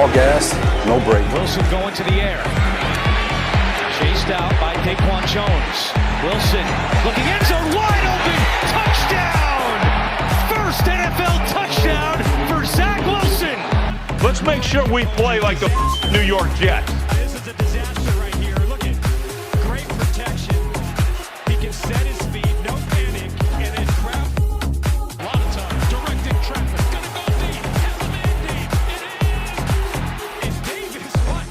all gas, no brake. Wilson going to the air. Chased out by Daquan Jones. Wilson looking end zone, wide open, touchdown! First NFL touchdown for Zach Wilson. Let's make sure we play like the New York Jets. This is a disaster right here. Look at great protection. He can set his feet, no panic, and then crowd. A lot of time directing traffic. Gonna go deep. Has a man deep. It is. It's Davis. What?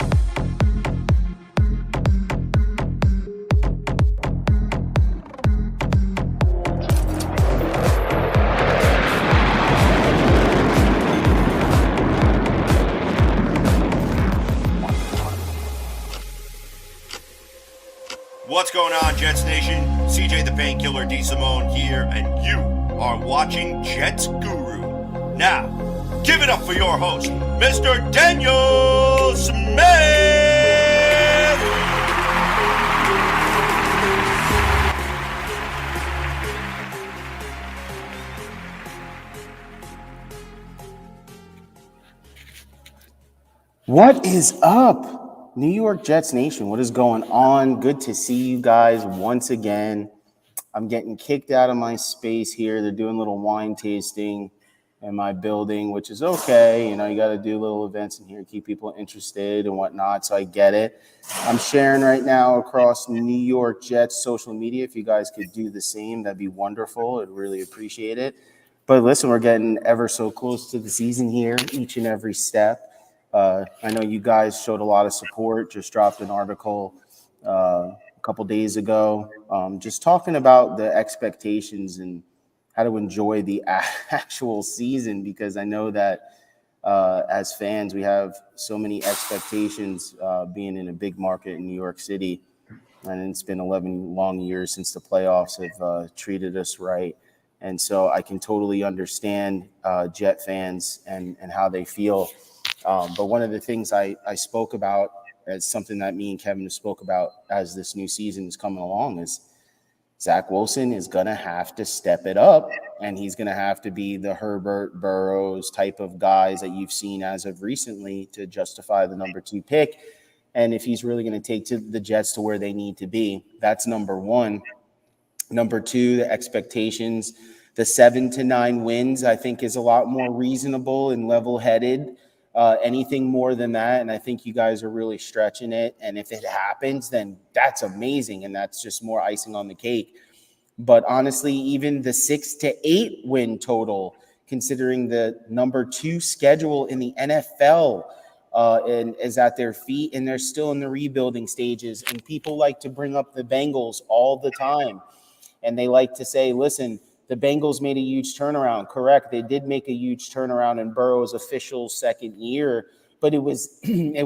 What's going on, Jets Nation? CJ the Painkiller D. Simone here, and you are watching Jets Guru. Now, give it up for your host, Mr. Daniel Smith! What is up, New York Jets Nation? What is going on? Good to see you guys once again. I'm getting kicked out of my space here. They're doing a little wine tasting in my building, which is okay. You know, you got to do little events in here, keep people interested and whatnot, so I get it. I'm sharing right now across New York Jets social media. If you guys could do the same, that'd be wonderful. I'd really appreciate it. But listen, we're getting ever so close to the season here, each and every step. I know you guys showed a lot of support. Just dropped an article a couple days ago, just talking about the expectations and how to enjoy the actual season, because I know that as fans, we have so many expectations being in a big market in New York City. And it's been 11 long years since the playoffs have treated us right. And so I can totally understand Jet fans and how they feel. But one of the things I spoke about as something that me and Kevin spoke about as this new season is coming along is Zach Wilson is going to have to step it up, and he's going to have to be the Herbert Burrows type of guys that you've seen as of recently to justify the number 2 pick. And if he's really going to take to the Jets to where they need to be, that's number one. Number two, the expectations, the 7 to 9 wins, I think is a lot more reasonable and level-headed. Anything more than that, and I think you guys are really stretching it. And if it happens, then that's amazing, and that's just more icing on the cake. But honestly, even the 6 to 8 win total, considering the number 2 schedule in the NFL, and is at their feet, and they're still in the rebuilding stages. And people like to bring up the Bengals all the time, and they like to say, "Listen, the Bengals made a huge turnaround." Correct. They did make a huge turnaround in Burrow's official second year, but it was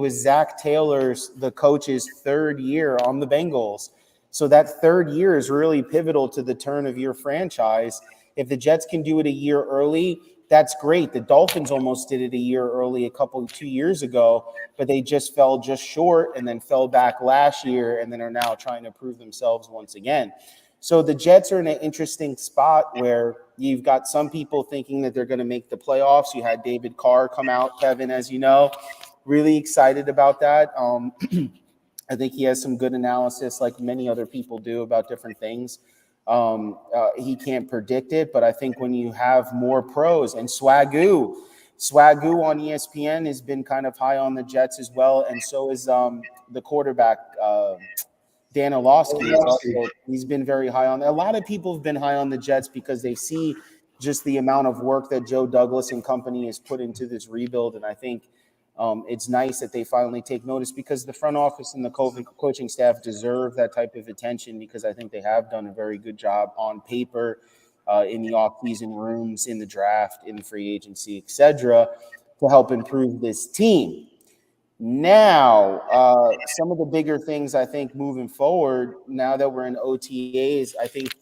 Zach Taylor's, the coach's, third year on the Bengals. So that third year is really pivotal to the turn of your franchise. If the Jets can do it a year early, that's great. The Dolphins almost did it a year early 2 years ago, but they just fell just short and then fell back last year and then are now trying to prove themselves once again. So the Jets are in an interesting spot where you've got some people thinking that they're going to make the playoffs. You had David Carr come out, Kevin, as you know, really excited about that. I think he has some good analysis, like many other people do, about different things. He can't predict it, but I think when you have more pros, and Swagoo on ESPN has been kind of high on the Jets as well, and so is the quarterback, Dan Orlovsky. He's been very high on. A lot of people have been high on the Jets because they see just the amount of work that Joe Douglas and company has put into this rebuild, and I think it's nice that they finally take notice, because the front office and the coaching staff deserve that type of attention, because I think they have done a very good job on paper, in the off-season rooms, in the draft, in the free agency, etc., to help improve this team. Now, some of the bigger things I think moving forward, now that we're in OTAs, I think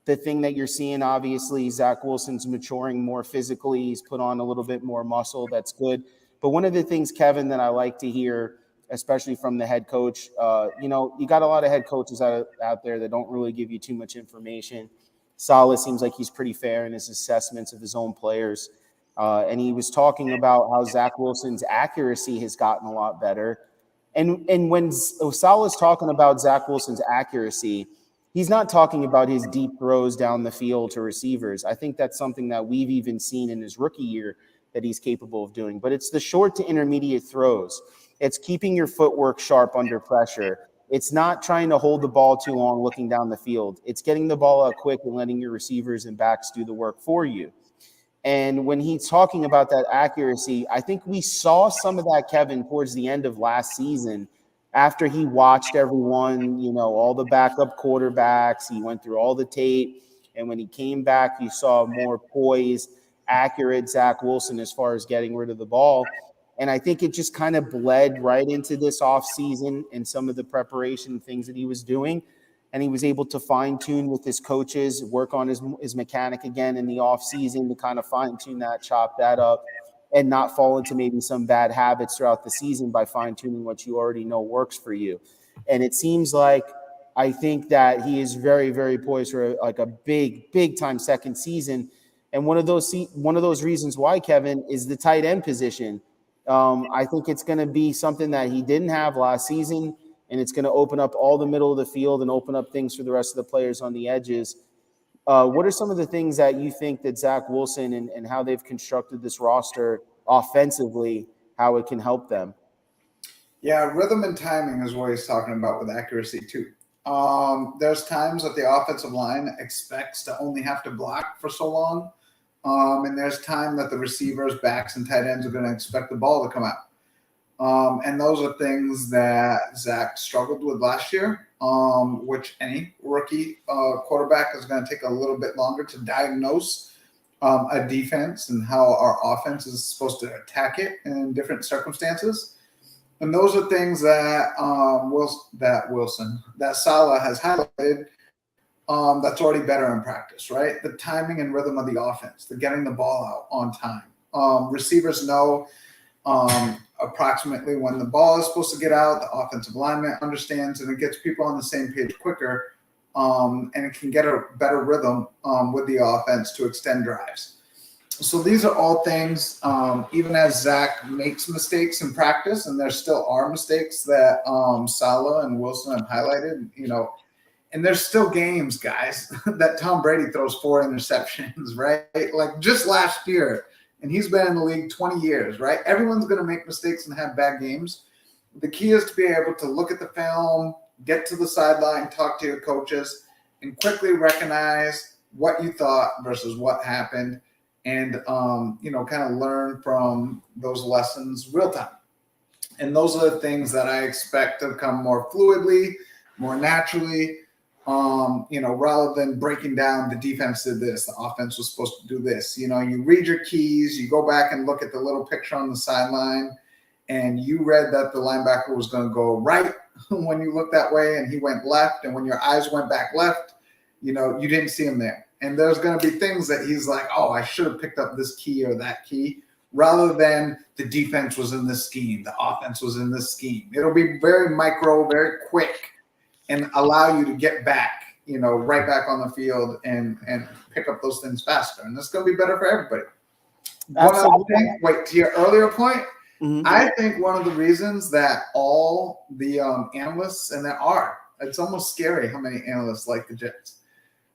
the thing that you're seeing, obviously, Zach Wilson's maturing more physically. He's put on a little bit more muscle. That's good. But one of the things, Kevin, that I like to hear, especially from the head coach, you got a lot of head coaches out there that don't really give you too much information. Saleh seems like he's pretty fair in his assessments of his own players. And he was talking about how Zach Wilson's accuracy has gotten a lot better. And when Saleh's talking about Zach Wilson's accuracy, he's not talking about his deep throws down the field to receivers. I think that's something that we've even seen in his rookie year that he's capable of doing. But it's the short to intermediate throws. It's keeping your footwork sharp under pressure. It's not trying to hold the ball too long looking down the field. It's getting the ball out quick and letting your receivers and backs do the work for you. And when he's talking about that accuracy, I think we saw some of that, Kevin, towards the end of last season after he watched everyone, all the backup quarterbacks. He went through all the tape. And when he came back, you saw more poised, accurate Zach Wilson as far as getting rid of the ball. And I think it just kind of bled right into this offseason and some of the preparation things that he was doing. And he was able to fine-tune with his coaches, work on his mechanic again in the offseason to kind of fine-tune that, chop that up, and not fall into maybe some bad habits throughout the season by fine-tuning what you already know works for you. And it seems like I think that he is very, very poised for like a big, big-time second season. And one of those reasons why, Kevin, is the tight end position. I think it's going to be something that he didn't have last season, and it's going to open up all the middle of the field and open up things for the rest of the players on the edges. What are some of the things that you think that Zach Wilson and how they've constructed this roster offensively, how it can help them? Yeah, rhythm and timing is what he's talking about with accuracy too. There's times that the offensive line expects to only have to block for so long. And there's time that the receivers, backs, and tight ends are going to expect the ball to come out. And those are things that Zach struggled with last year, which any rookie quarterback is going to take a little bit longer to diagnose a defense and how our offense is supposed to attack it in different circumstances. And those are things that Saleh has highlighted. That's already better in practice, right? The timing and rhythm of the offense, the getting the ball out on time. Receivers know approximately when the ball is supposed to get out. The offensive lineman understands, and it gets people on the same page quicker, and it can get a better rhythm with the offense to extend drives. So these are all things, even as Zach makes mistakes in practice, and there still are mistakes that Saleh and Wilson have highlighted, and there's still games, guys, that Tom Brady throws 4 interceptions, right? Like just last year, and he's been in the league 20 years, right? Everyone's going to make mistakes and have bad games. The key is to be able to look at the film, get to the sideline, talk to your coaches, and quickly recognize what you thought versus what happened, and kind of learn from those lessons real time. And those are the things that I expect to come more fluidly, more naturally. Rather than breaking down the defense did this, the offense was supposed to do this. You read your keys, you go back and look at the little picture on the sideline, and you read that the linebacker was going to go right when you looked that way, and he went left. And when your eyes went back left, you didn't see him there. And there's going to be things that he's like, oh, I should have picked up this key or that key, rather than the defense was in this scheme, the offense was in this scheme. It'll be very micro, very quick, and allow you to get back, right back on the field and pick up those things faster. And that's going to be better for everybody. One other thing, to your earlier point, I think one of the reasons that all the analysts, and it's almost scary how many analysts like the Jets.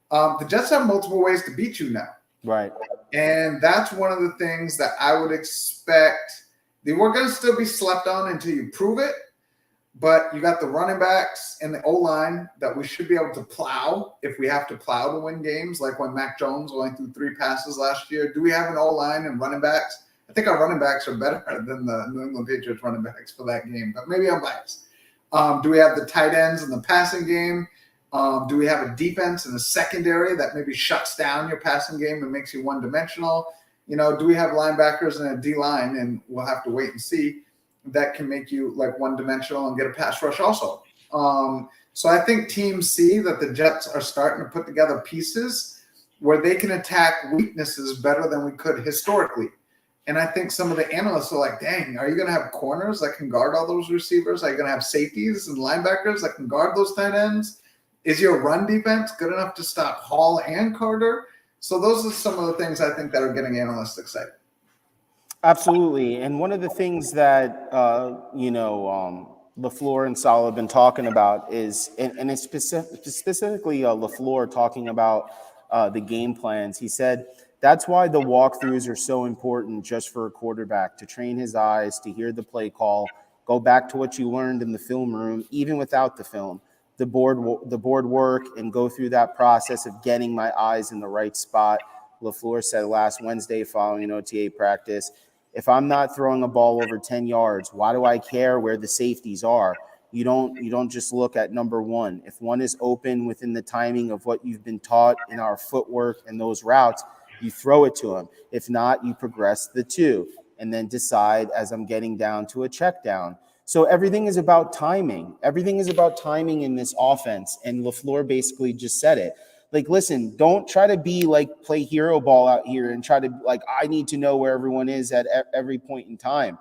The Jets have multiple ways to beat you now. Right. And that's one of the things that I would expect. They were going to still be slept on until you prove it. But you got the running backs and the O-line that we should be able to plow if we have to plow to win games, like when Mac Jones only threw 3 passes last year. Do we have an O-line and running backs? I think our running backs are better than the New England Patriots running backs for that game, but maybe I'm biased. Do we have the tight ends in the passing game? Do we have a defense in the secondary that maybe shuts down your passing game and makes you one-dimensional? Do we have linebackers and a D-line, and we'll have to wait and see, that can make you like one-dimensional and get a pass rush also. So I think teams see that the Jets are starting to put together pieces where they can attack weaknesses better than we could historically. And I think some of the analysts are like, dang, are you going to have corners that can guard all those receivers? Are you going to have safeties and linebackers that can guard those tight ends? Is your run defense good enough to stop Hall and Carter? So those are some of the things I think that are getting analysts excited. Absolutely. And one of the things that, LaFleur and Saleh have been talking about is, and it's specifically LaFleur talking about the game plans. He said that's why the walkthroughs are so important just for a quarterback, to train his eyes, to hear the play call, go back to what you learned in the film room, even without the film, the board work, and go through that process of getting my eyes in the right spot. LaFleur said last Wednesday following OTA practice, if I'm not throwing a ball over 10 yards, why do I care where the safeties are? You don't just look at number one. If one is open within the timing of what you've been taught in our footwork and those routes, you throw it to him. If not, you progress the two and then decide as I'm getting down to a check down. So everything is about timing. Everything is about timing in this offense. And LaFleur basically just said it. Like, listen, don't try to be like play hero ball out here and try to like, I need to know where everyone is at every point in time.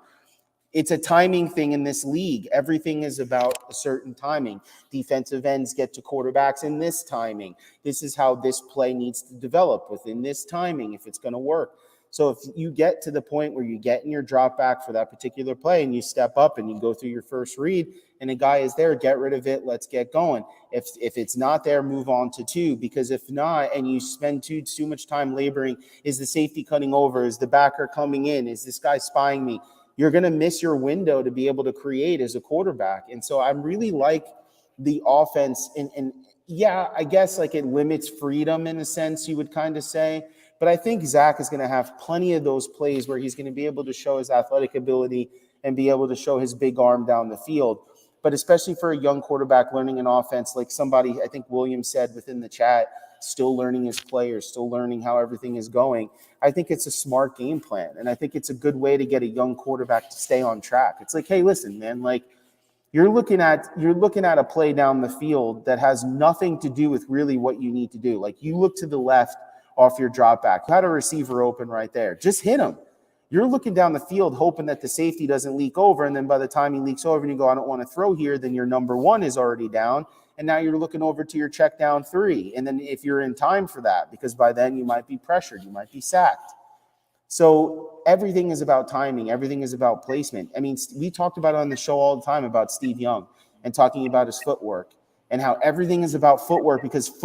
It's a timing thing in this league. Everything is about a certain timing. Defensive ends get to quarterbacks in this timing. This is how this play needs to develop within this timing if it's going to work. So if you get to the point where you get in your drop back for that particular play and you step up and you go through your first read and a guy is there, get rid of it. Let's get going. If it's not there, move on to two, because if not, and you spend too much time laboring, is the safety cutting over? Is the backer coming in? Is this guy spying me? You're going to miss your window to be able to create as a quarterback. And so I really like the offense. And yeah, I guess like it limits freedom in a sense, you would kind of say. But I think Zach is going to have plenty of those plays where he's going to be able to show his athletic ability and be able to show his big arm down the field. But especially for a young quarterback learning an offense, like somebody, I think William said within the chat, still learning his players, still learning how everything is going. I think it's a smart game plan. And I think it's a good way to get a young quarterback to stay on track. It's like, hey, listen, man, like you're looking at a play down the field that has nothing to do with really what you need to do. Like you look to the left off your drop back. You had a receiver open right there. Just hit him. You're looking down the field hoping that the safety doesn't leak over, and then by the time he leaks over and you go, I don't want to throw here, then your number one is already down, and now you're looking over to your check down three. And then if you're in time for that, because by then you might be pressured, you might be sacked. So everything is about timing. Everything is about placement. I mean, we talked about it on the show all the time about Steve Young and talking about his footwork and how everything is about footwork, because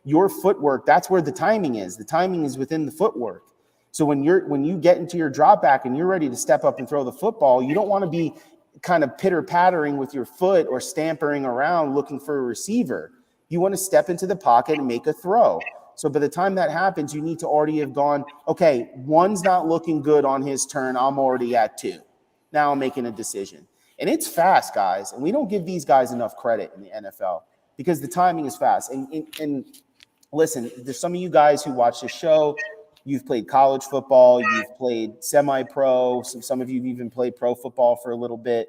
your footwork, that's where the timing is. The timing is within the footwork. So when you get into your drop back and you're ready to step up and throw the football, you don't want to be kind of pitter-pattering with your foot or stampering around looking for a receiver. You want to step into the pocket and make a throw. So by the time that happens, you need to already have gone, okay, one's not looking good on his turn. I'm already at two. Now I'm making a decision. And it's fast, guys. And we don't give these guys enough credit in the NFL because the timing is fast. And listen, there's some of you guys who watch the show. You've played college football. You've played semi-pro. Some of you have even played pro football for a little bit.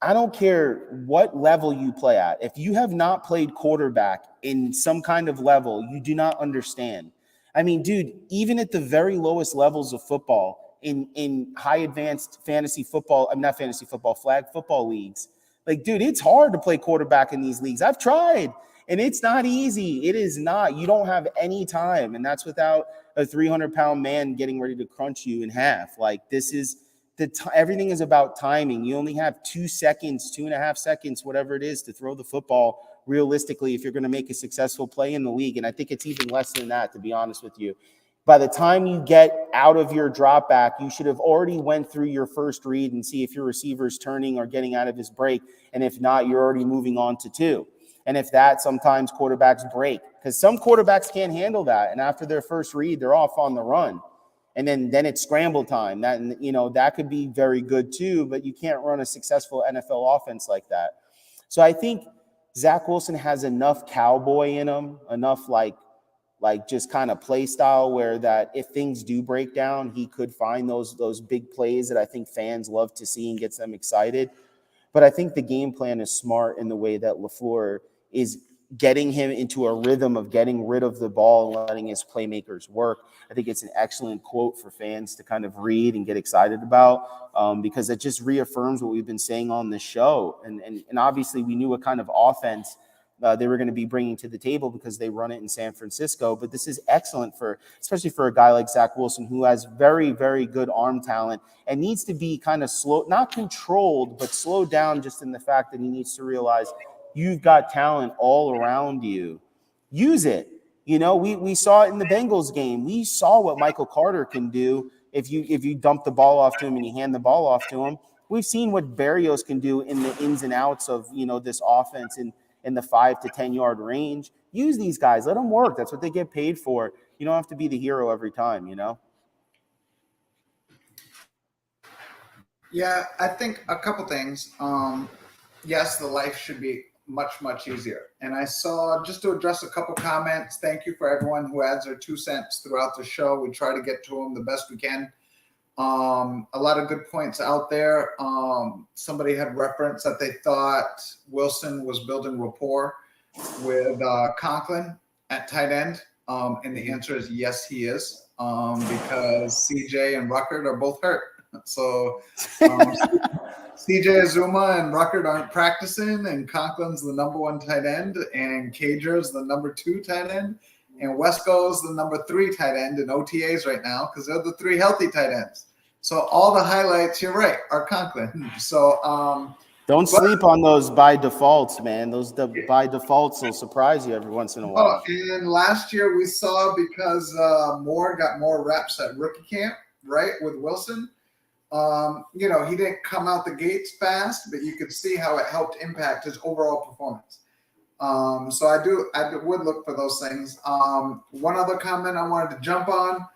I don't care what level you play at. If you have not played quarterback in some kind of level, you do not understand. I mean, dude, even at the very lowest levels of football, in high advanced fantasy football, I'm not fantasy football, flag football leagues, like, dude, it's hard to play quarterback in these leagues. I've tried, and it's not easy. It is not. You don't have any time, and that's without a 300-pound man getting ready to crunch you in half. Like, this is everything is about timing. You only have 2 seconds, 2.5 seconds, whatever it is, to throw the football realistically if you're going to make a successful play in the league. And I think it's even less than that, to be honest with you. By the time you get out of your drop back, you should have already went through your first read and see if your receiver's turning or getting out of his break. And if not, you're already moving on to two. And if that, sometimes quarterbacks break because some quarterbacks can't handle that. And after their first read, they're off on the run. And then it's scramble time. That could be very good too, but you can't run a successful NFL offense like that. So I think Zach Wilson has enough cowboy in him, enough like just kind of play style where that if things do break down, he could find those big plays that I think fans love to see and gets them excited. But I think the game plan is smart in the way that LaFleur is getting him into a rhythm of getting rid of the ball and letting his playmakers work. I think it's an excellent quote for fans to kind of read and get excited about because it just reaffirms what we've been saying on the show. And obviously we knew what kind of offense they were going to be bringing to the table because they run it in San Francisco. But this is excellent especially for a guy like Zach Wilson, who has very, very good arm talent and needs to be kind of slow, not controlled, but slowed down just in the fact that he needs to realize you've got talent all around you. Use it. We saw it in the Bengals game. We saw what Michael Carter can do if you dump the ball off to him and you hand the ball off to him. We've seen what Berrios can do in the ins and outs of this offense in the 5 to 10 yard range. Use these guys. Let them work. That's what they get paid for. You don't have to be the hero every time. Yeah, I think a couple things. Yes, the life should be much, much easier. And I saw, just to address a couple comments, thank you for everyone who adds their 2 cents throughout the show. We try to get to them the best we can. A lot of good points out there. Somebody had referenced that they thought Wilson was building rapport with Conklin at tight end. And the answer is yes, he is, because CJ and Ruckert are both hurt. So CJ Azuma and Ruckert aren't practicing, and Conklin's the number 1 tight end, and Cager's the number 2 tight end, and Wesco's the number 3 tight end in OTAs right now because they're the 3 healthy tight ends. So all the highlights, you're right, are Conklin. So don't sleep on those by defaults, man. Those by defaults will surprise you every once in a while. And last year we saw, because Moore got more reps at rookie camp, right, with Wilson. He didn't come out the gates fast, but you could see how it helped impact his overall performance. So I would look for those things. One other comment I wanted to jump on,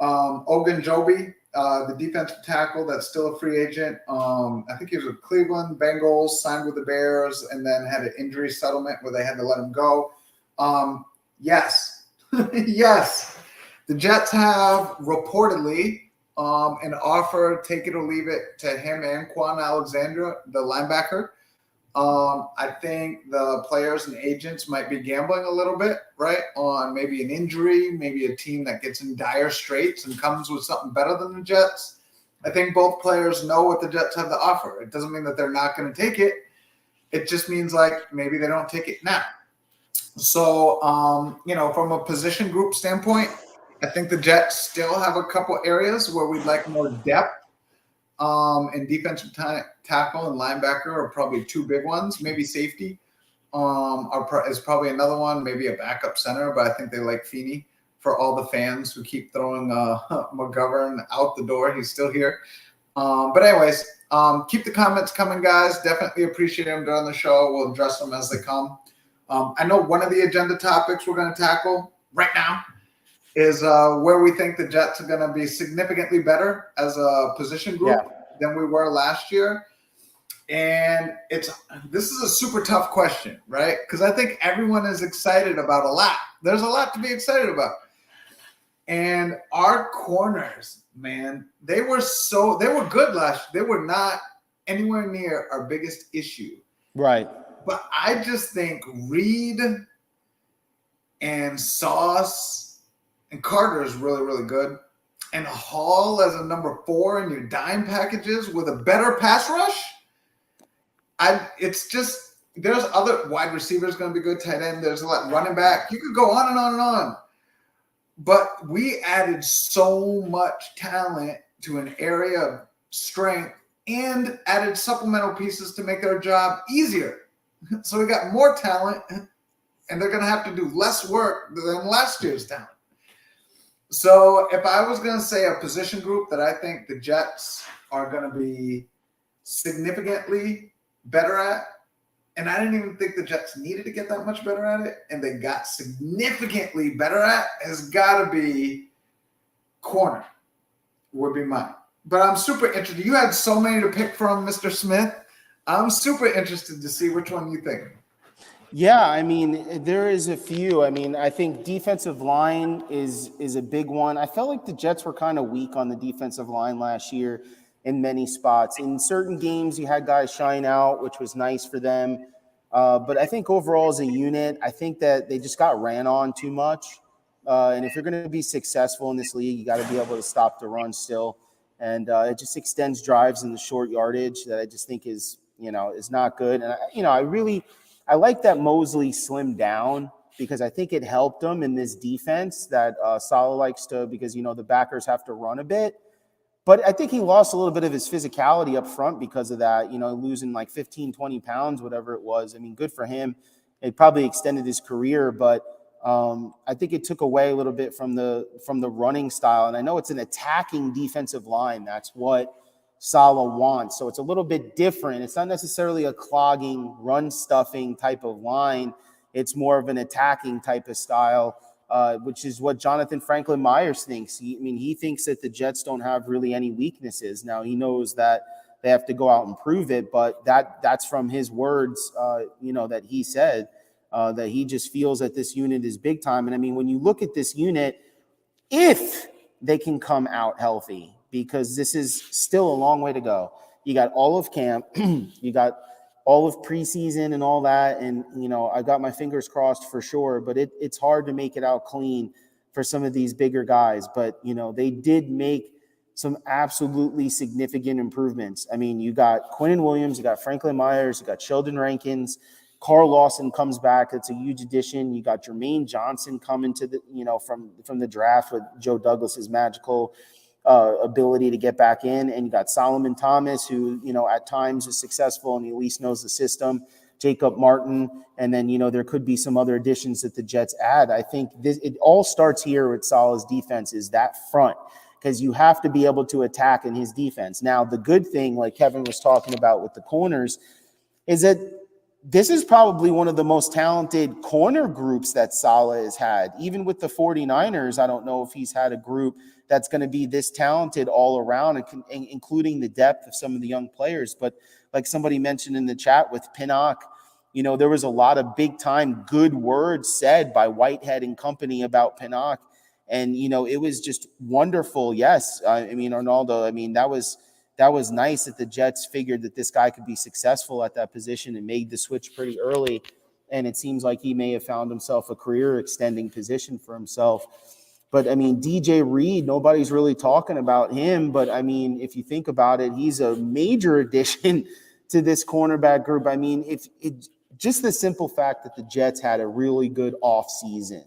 Ogunjobi, the defensive tackle that's still a free agent. I think he was with Cleveland, Bengals, signed with the Bears, and then had an injury settlement where they had to let him go. Yes, yes, the Jets have reportedly an offer, take it or leave it, to him and Quan Alexander, the linebacker. I think the players and agents might be gambling a little bit, right, on maybe an injury, maybe a team that gets in dire straits and comes with something better than the Jets. I think both players know what the Jets have to offer. It doesn't mean that they're not going to take it. It just means like maybe they don't take it now. So, from a position group standpoint, I think the Jets still have a couple areas where we'd like more depth. And defensive tackle and linebacker are probably 2 big ones. Maybe safety is probably another one. Maybe a backup center, but I think they like Feeney for all the fans who keep throwing McGovern out the door. He's still here. But anyways, keep the comments coming, guys. Definitely appreciate them during the show. We'll address them as they come. I know one of the agenda topics we're going to tackle right now is where we think the Jets are going to be significantly better as a position group than we were last year. And this is a super tough question, right? Because I think everyone is excited about a lot. There's a lot to be excited about. And our corners, man, they were good last year. They were not anywhere near our biggest issue. Right. But I just think Reed and Sauce and Carter is really, really good. And Hall as a number 4 in your dime packages with a better pass rush. It's just, there's other wide receivers going to be good, tight end. There's a lot running back. You could go on and on and on. But we added so much talent to an area of strength and added supplemental pieces to make our job easier. So we got more talent, and they're going to have to do less work than last year's talent. So if I was going to say a position group that I think the Jets are going to be significantly better at, and I didn't even think the Jets needed to get that much better at it, and they got significantly better at, has got to be corner, would be mine. But I'm super interested. You had so many to pick from, Mr. Smith. I'm super interested to see which one you think. Yeah, I mean, there is a few. I mean, I think defensive line is a big one. I felt like the Jets were kind of weak on the defensive line last year in many spots. In certain games, you had guys shine out, which was nice for them. But I think overall as a unit, I think that they just got ran on too much. And if you're going to be successful in this league, you got to be able to stop the run still. And it just extends drives in the short yardage that I just think is not good. And, I like that Mosley slimmed down because I think it helped him in this defense that Saleh likes to, because, the backers have to run a bit. But I think he lost a little bit of his physicality up front because of that, losing like 15, 20 pounds, whatever it was. I mean, good for him. It probably extended his career, but I think it took away a little bit from the running style. And I know it's an attacking defensive line. That's what Saleh wants. So it's a little bit different. It's not necessarily a clogging, run-stuffing type of line. It's more of an attacking type of style. Which is what Jonathan Franklin Myers thinks. He thinks that the Jets don't have really any weaknesses. Now, he knows that they have to go out and prove it, but that's from his words, that he said, that he just feels that this unit is big time. And, when you look at this unit, if they can come out healthy, because this is still a long way to go. You got all of camp, you got all of preseason and all that. And, I got my fingers crossed for sure, but it's hard to make it out clean for some of these bigger guys. But, they did make some absolutely significant improvements. You got Quinnen Williams, you got Franklin Myers, you got Sheldon Rankins, Carl Lawson comes back. That's a huge addition. You got Jermaine Johnson coming to the, from the draft with Joe Douglas's magical ability to get back in. And you got Solomon Thomas, who, at times is successful and he at least knows the system. Jacob Martin. And then, there could be some other additions that the Jets add. I think it all starts here with Saleh's defense, is that front, because you have to be able to attack in his defense. Now, the good thing, like Kevin was talking about with the corners, is that this is probably one of the most talented corner groups that Saleh has had. Even with the 49ers, I don't know if he's had a group that's going to be this talented all around, including the depth of some of the young players. But like somebody mentioned in the chat with Pinnock, there was a lot of big-time good words said by Whitehead and company about Pinnock. And, it was just wonderful. Yes, Arnaldo, that was nice that the Jets figured that this guy could be successful at that position and made the switch pretty early. And it seems like he may have found himself a career-extending position for himself. But, DJ Reed, nobody's really talking about him. But, if you think about it, he's a major addition to this cornerback group. Just the simple fact that the Jets had a really good offseason.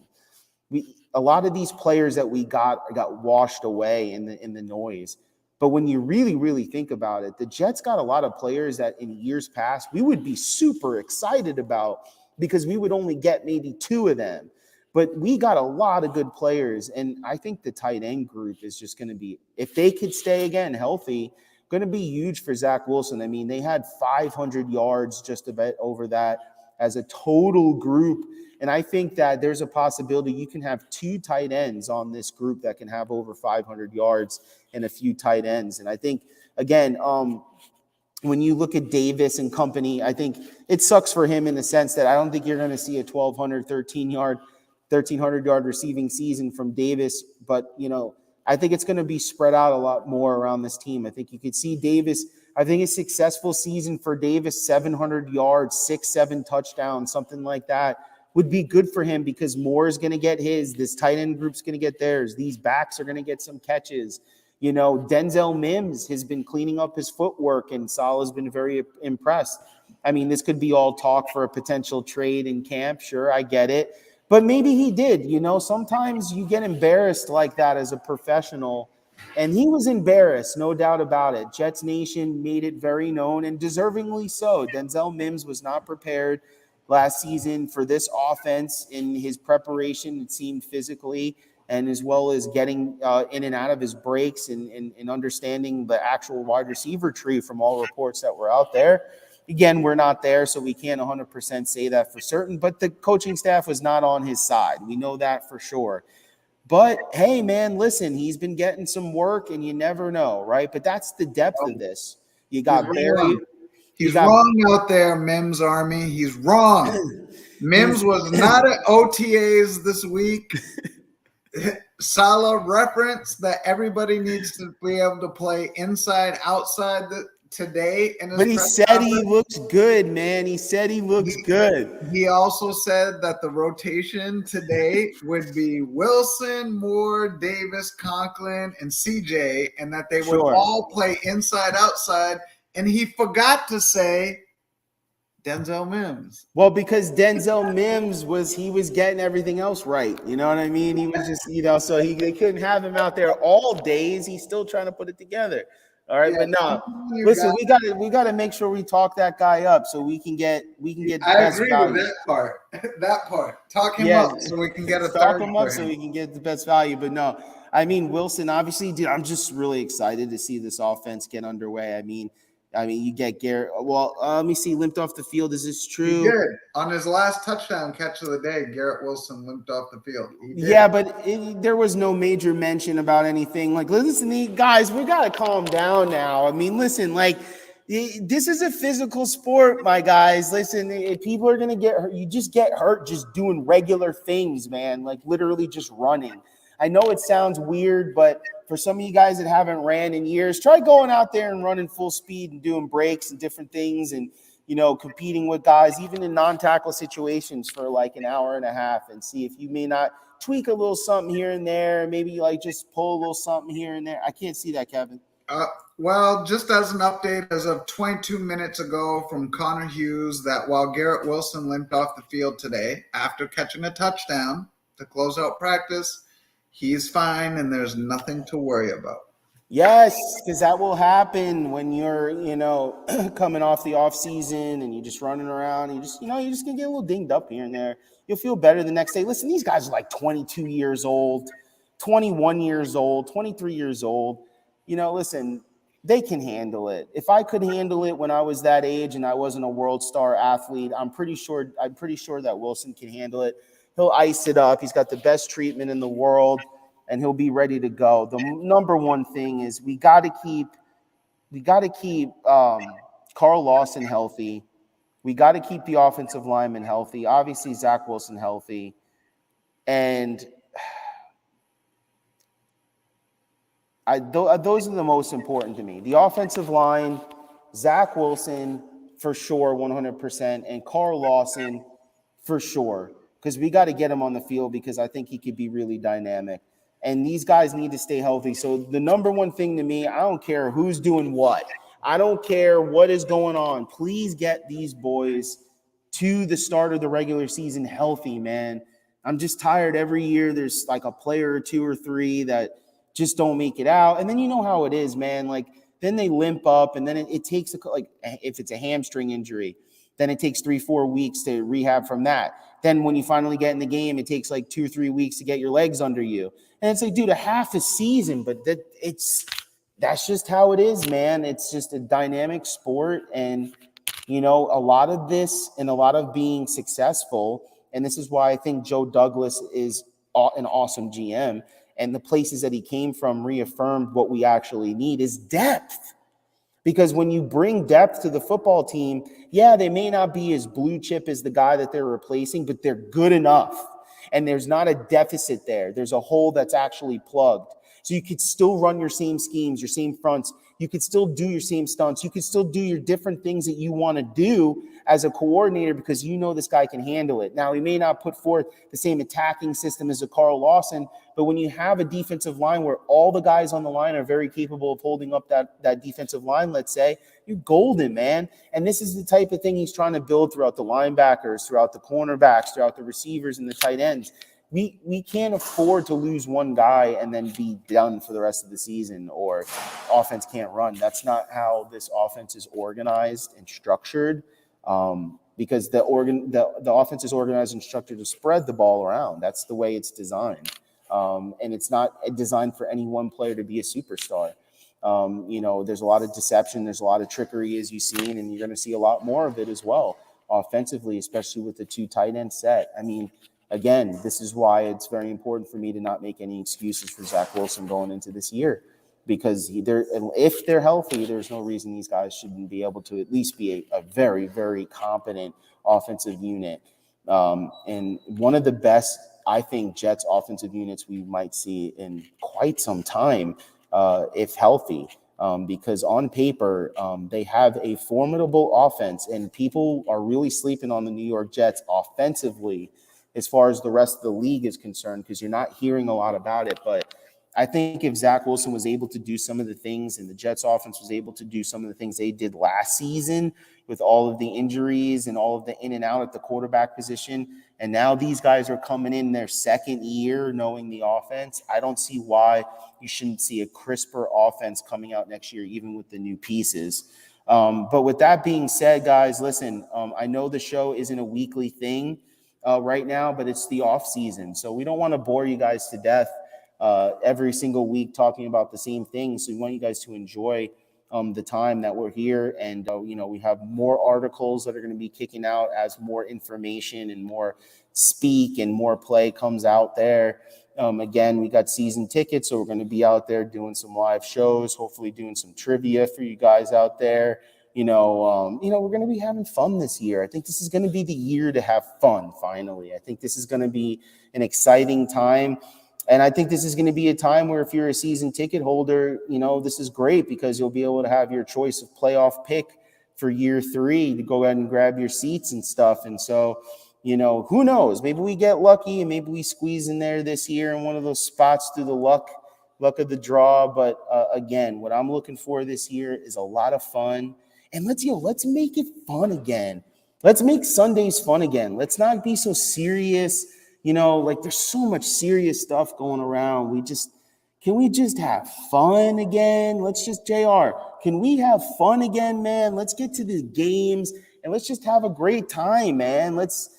A lot of these players that we got washed away in the noise. But when you really, really think about it, the Jets got a lot of players that in years past we would be super excited about because we would only get maybe 2 of them. But we got a lot of good players, and I think the tight end group is just going to be, if they could stay again healthy, going to be huge for Zach Wilson. They had 500 yards, just a bit over that as a total group. And I think that there's a possibility you can have 2 tight ends on this group that can have over 500 yards and a few tight ends. And I think, again, when you look at Davis and company, I think it sucks for him in the sense that I don't think you're going to see a 1,300-yard receiving season from Davis. But, I think it's going to be spread out a lot more around this team. I think you could see Davis. I think a successful season for Davis, 700 yards, 6-7 touchdowns, something like that, would be good for him because Moore is going to get his. This tight end group's going to get theirs. These backs are going to get some catches. Denzel Mims has been cleaning up his footwork, and Saleh's been very impressed. This could be all talk for a potential trade in camp. Sure, I get it. But maybe he did. Sometimes you get embarrassed like that as a professional. And he was embarrassed, no doubt about it. Jets Nation made it very known, and deservingly so. Denzel Mims was not prepared last season for this offense in his preparation, it seemed, physically, and as well as getting in and out of his breaks and understanding the actual wide receiver tree from all reports that were out there. Again, we're not there, so we can't 100% say that for certain, but the coaching staff was not on his side. We know that for sure. But, hey, man, listen, he's been getting some work, and you never know, right? But that's the depth of this. You got Barry. He's wrong out there, Mims Army. He's wrong. Mims was not at OTAs this week. Saleh referenced that everybody needs to be able to play inside, outside today. But he said he looks good, man. He said he looks good. He also said that the rotation today would be Wilson, Moore, Davis, Conklin, and CJ, and that they would all play inside, outside. And he forgot to say Denzel Mims. Well, because Denzel Mims was getting everything else right. You know what I mean? He was just, so they couldn't have him out there all days. He's still trying to put it together. All right, Yeah, but no, you listen, got- we gotta make sure we talk that guy up so we can get the I best agree value. with that part. That part. Talk him Yeah, up so we can get a talk third him for up so him. we can get the best value. But no, I mean Wilson. Obviously, dude, I'm just really excited to see this offense get underway. I mean, you get Garrett. Well, let me see. Limped off the field. Is this He true? did. On his last touchdown catch of the day, Garrett Wilson limped off the field. He did. Yeah, but there was no major mention about anything. Like, listen, guys, we got to calm down now. I mean, listen, like, this is a physical sport, my guys. Listen, if people are going to get hurt, you just get hurt just doing regular things, man, like literally just running. I know it sounds weird, but for some of you guys that haven't ran in years, try going out there and running full speed and doing breaks and different things and, competing with guys, even in non-tackle situations for like an hour and a half and see if you may not tweak a little something here and there, maybe like just pull a little something here and there. I can't see that, Kevin. Well, just as an update, as of 22 minutes ago from Connor Hughes, that while Garrett Wilson limped off the field today after catching a touchdown to close out practice, he's fine and there's nothing to worry about. Yes, because that will happen when you're, coming off the off season and you're just running around and you're just gonna get a little dinged up here and there. You'll feel better the next day. Listen, these guys are like 22 years old, 21 years old, 23 years old. Listen, they can handle it. If I could handle it when I was that age and I wasn't a world star athlete, I'm pretty sure that Wilson can handle it. He'll ice it up. He's got the best treatment in the world. And he'll be ready to go. The number one thing is we got to keep Carl Lawson healthy. We got to keep the offensive lineman healthy. Obviously, Zach Wilson healthy, and those are the most important to me. The offensive line, Zach Wilson for sure, 100%, and Carl Lawson for sure, because we got to get him on the field because I think he could be really dynamic. And these guys need to stay healthy. So the number one thing to me, I don't care who's doing what. I don't care what is going on. Please get these boys to the start of the regular season healthy, man. I'm just tired every year. There's like a player or two or three that just don't make it out. And then you know how it is, man. Like then they limp up and then it takes if it's a hamstring injury, then it takes 3-4 weeks to rehab from that. Then when you finally get in the game, it takes like 2 or 3 weeks to get your legs under you. And it's like, dude, a half a season, but that's just how it is, man. It's just a dynamic sport. And, a lot of this and a lot of being successful, and this is why I think Joe Douglas is an awesome GM, and the places that he came from reaffirmed what we actually need is depth. Because when you bring depth to the football team, yeah, they may not be as blue chip as the guy that they're replacing, but they're good enough. And there's not a deficit there. There's a hole that's actually plugged. So you could still run your same schemes, your same fronts. You could still do your same stunts. You could still do your different things that you want to do as a coordinator because this guy can handle it. Now, he may not put forth the same attacking system as a Carl Lawson, but when you have a defensive line where all the guys on the line are very capable of holding up that defensive line, let's say, you're golden, man. And this is the type of thing he's trying to build throughout the linebackers, throughout the cornerbacks, throughout the receivers and the tight ends. We can't afford to lose one guy and then be done for the rest of the season or offense can't run. That's not how this offense is organized and structured because the offense is organized and structured to spread the ball around. That's the way it's designed. And it's not designed for any one player to be a superstar. There's a lot of deception. There's a lot of trickery, as you've seen, and you're going to see a lot more of it as well offensively, especially with the 2 tight end set. I mean, again, this is why it's very important for me to not make any excuses for Zach Wilson going into this year because if they're healthy, there's no reason these guys shouldn't be able to at least be a very, very competent offensive unit. And one of the best, I think, Jets offensive units we might see in quite some time if healthy. Because on paper, they have a formidable offense, and people are really sleeping on the New York Jets offensively as far as the rest of the league is concerned, because you're not hearing a lot about it. But I think if Zach Wilson was able to do some of the things and the Jets offense was able to do some of the things they did last season with all of the injuries and all of the in and out at the quarterback position, and now these guys are coming in their second year knowing the offense, I don't see why you shouldn't see a crisper offense coming out next year, even with the new pieces. But with that being said, guys, listen, I know the show isn't a weekly thing right now, but it's the off season. So we don't want to bore you guys to death every single week talking about the same thing. So we want you guys to enjoy the time that we're here. And, we have more articles that are going to be kicking out as more information and more speak and more play comes out there. Again, we got season tickets, so we're going to be out there doing some live shows, hopefully doing some trivia for you guys out there. We're going to be having fun this year. I think this is going to be the year to have fun, finally. I think this is going to be an exciting time. And I think this is going to be a time where if you're a season ticket holder, this is great because you'll be able to have your choice of playoff pick for year 3 to go ahead and grab your seats and stuff. And so, who knows? Maybe we get lucky and maybe we squeeze in there this year in one of those spots through the luck of the draw. But again, what I'm looking for this year is a lot of fun. And let's make it fun again. Let's make Sundays fun again. Let's not be so serious. There's so much serious stuff going around. Can we just have fun again? JR, can we have fun again, man? Let's get to the games and let's just have a great time, man. Let's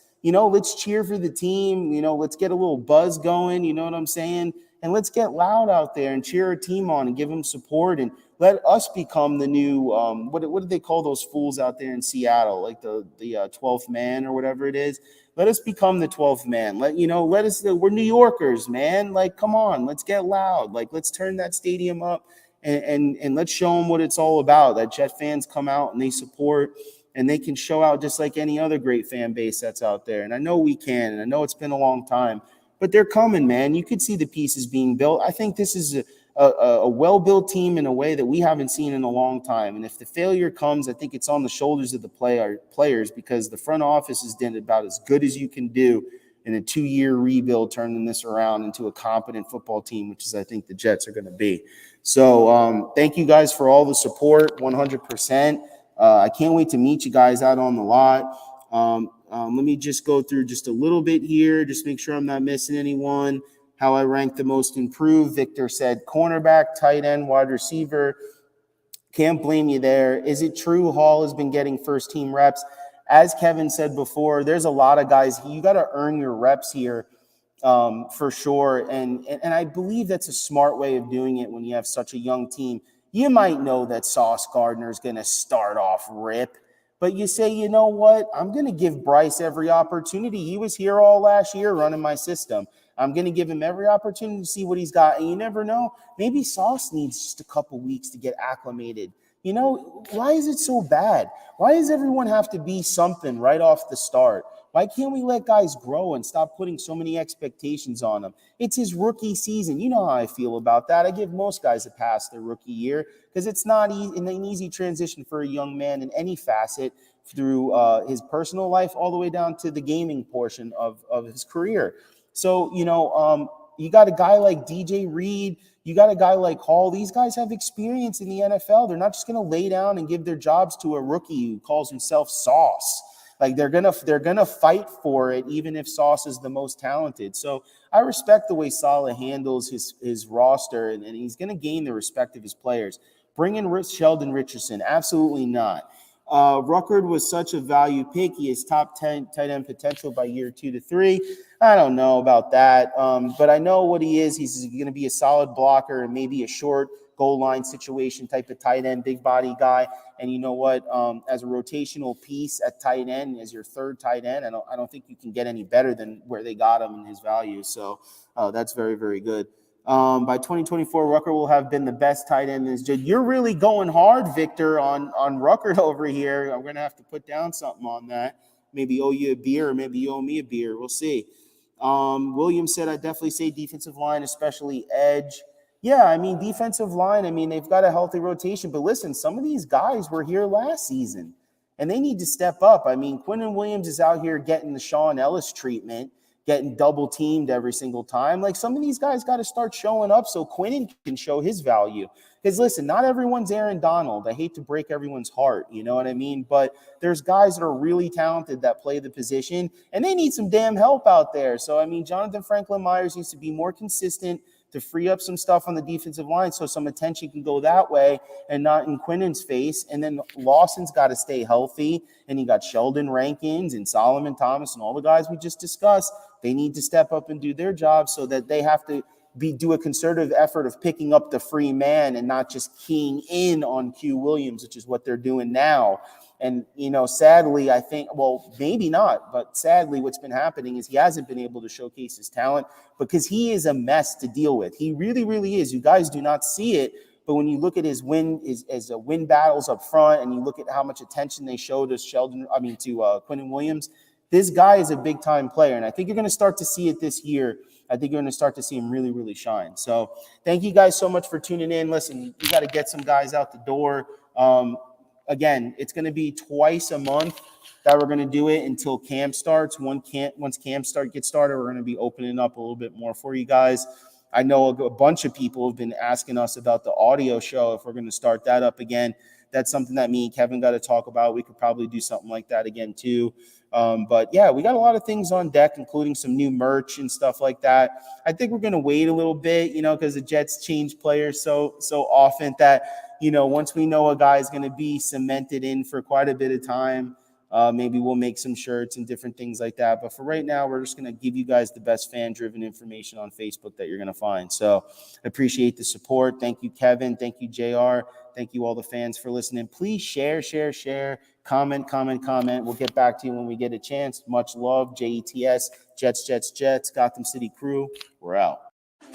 cheer for the team. Let's get a little buzz going. You know what I'm saying? And let's get loud out there and cheer our team on and give them support and let us become the new, what do they call those fools out there in Seattle? Like the 12th man or whatever it is. Let us become the 12th man. We're New Yorkers, man. Come on, let's get loud. Let's turn that stadium up and let's show them what it's all about. That Jet fans come out and they support and they can show out just like any other great fan base that's out there. And I know we can, and I know it's been a long time, but they're coming, man. You could see the pieces being built. I think this is a well-built team in a way that we haven't seen in a long time. And if the failure comes, I think it's on the shoulders of the players because the front office has done about as good as you can do in a 2-year rebuild, turning this around into a competent football team, which is I think the Jets are going to be. So thank you guys for all the support, 100%. I can't wait to meet you guys out on the lot. Let me just go through just a little bit here, just make sure I'm not missing anyone. How I ranked the most improved. Victor said cornerback, tight end, wide receiver. Can't blame you there. Is it true Hall has been getting first-team reps? As Kevin said before, there's a lot of guys. You got to earn your reps here for sure. And I believe that's a smart way of doing it when you have such a young team. You might know that Sauce Gardner is going to start off rip, but you say, you know what? I'm going to give Bryce every opportunity. He was here all last year running my system. I'm going to give him every opportunity to see what he's got. And you never know. Maybe Sauce needs just a couple weeks to get acclimated. Why is it so bad? Why does everyone have to be something right off the start? Why can't we let guys grow and stop putting so many expectations on them? It's his rookie season. You know how I feel about that. I give most guys a pass their rookie year because it's not an easy transition for a young man in any facet through his personal life all the way down to the gaming portion of his career. So, you got a guy like DJ Reed, you got a guy like Hall. These guys have experience in the NFL. They're not just going to lay down and give their jobs to a rookie who calls himself Sauce. They're gonna fight for it, even if Sauce is the most talented. So I respect the way Saleh handles his roster, and he's going to gain the respect of his players. Bring in Sheldon Richardson, absolutely not. Ruckert was such a value pick. He is top 10 tight end potential by year 2 to 3. I don't know about that, but I know what he is. He's going to be a solid blocker and maybe a short goal line situation type of tight end, big body guy. And you know what? As a rotational piece at tight end, as your third tight end, I don't think you can get any better than where they got him in his value. So that's very, very good. By 2024, Ruckert will have been the best tight end in his job. You're really going hard, Victor, on Ruckert over here. I'm going to have to put down something on that. Maybe owe you a beer, or maybe you owe me a beer. We'll see. William said, I'd definitely say defensive line, especially edge. Yeah, I mean, defensive line, they've got a healthy rotation. But listen, some of these guys were here last season, and they need to step up. Quinnen Williams is out here getting the Sean Ellis treatment, getting double teamed every single time. Like, some of these guys got to start showing up so Quinnen can show his value. Because listen, not everyone's Aaron Donald. I hate to break everyone's heart, you know what I mean? But there's guys that are really talented that play the position, and they need some damn help out there. So, I mean, Jonathan Franklin Myers needs to be more consistent to free up some stuff on the defensive line so some attention can go that way and not in Quinnen's face. And then Lawson's got to stay healthy, and you got Sheldon Rankins and Solomon Thomas and all the guys we just discussed. They need to step up and do their job so that they have to do a concerted effort of picking up the free man and not just keying in on Q Williams, which is what they're doing now. And, you know, sadly, I think, well, maybe not, but sadly what's been happening is he hasn't been able to showcase his talent because he is a mess to deal with. He really, really is. You guys do not see it, but when you look at his win battles up front and you look at how much attention they show to Quinnen Williams, this guy is a big-time player, and I think you're going to start to see it this year. I think you're going to start to see him really, really shine. So thank you guys so much for tuning in. Listen, you got to get some guys out the door. Again, it's going to be twice a month that we're going to do it until camp starts. Once camp gets started, we're going to be opening up a little bit more for you guys. I know a bunch of people have been asking us about the audio show, if we're going to start that up again. That's something that me and Kevin got to talk about. We could probably do something like that again too. But yeah, we got a lot of things on deck, including some new merch and stuff like that. I think we're going to wait a little bit, you know, because the Jets change players so often that, you know, once we know a guy is going to be cemented in for quite a bit of time, maybe we'll make some shirts and different things like that. But for right now, we're just going to give you guys the best fan-driven information on Facebook that you're going to find. So I appreciate the support. Thank you, Kevin. Thank you, JR. Thank you, all the fans, for listening. Please share. Comment. We'll get back to you when we get a chance. Much love. JETS, Jets, Gotham City crew. We're out.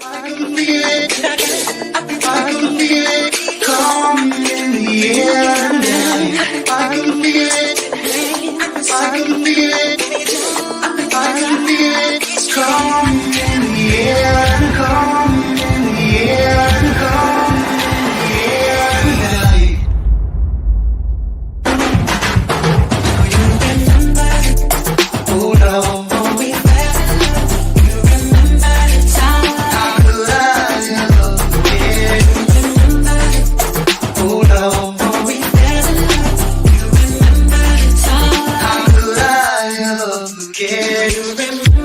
I can feel it coming in the air now. I can feel it coming in the air, coming in the air, coming in the air now. You remember, oh no. Can you remember?